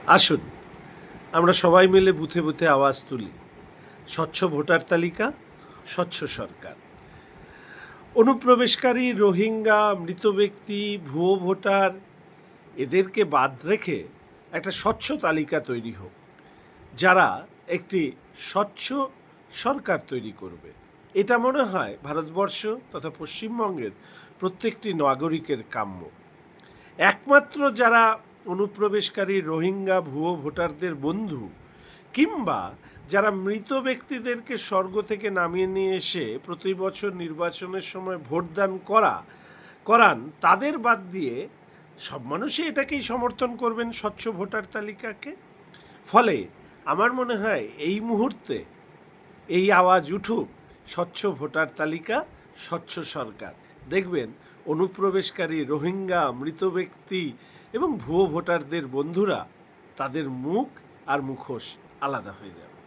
আসুন আমরা সবাই মিলে বুথে বুথে আওয়াজ তুলি। স্বচ্ছ ভোটার তালিকা, স্বচ্ছ সরকার। অনুপ্রবেশকারী, রোহিঙ্গা, মৃত ব্যক্তি, ভুয়ো ভোটার এদেরকে বাদ রেখে একটা স্বচ্ছ তালিকা তৈরি হোক, যারা একটি স্বচ্ছ সরকার তৈরি করবে। এটা মনে হয় ভারতবর্ষ তথা পশ্চিমবঙ্গের প্রত্যেকটি নাগরিকের কাম্য। একমাত্র যারা অনুপ্রবেশকারী, রোহিঙ্গা, ভুয়ো ভোটারদের বন্ধু, কিংবা যারা মৃত ব্যক্তিদেরকে স্বর্গ থেকে নামিয়ে নিয়ে এসে প্রতি বছর নির্বাচনের সময় ভোটদান করান, তাদের বাদ দিয়ে সব মানুষই এটাকেই সমর্থন করবেন, স্বচ্ছ ভোটার তালিকাকে। ফলে আমার মনে হয় এই মুহূর্তে এই আওয়াজ উঠুক, স্বচ্ছ ভোটার তালিকা, স্বচ্ছ সরকার। দেখবেন অনুপ্রবেশকারী, রোহিঙ্গা, মৃত ব্যক্তি এবং ভুয়ো ভোটারদের বন্ধুরা, তাদের মুখ আর মুখোশ আলাদা হয়ে যাবে।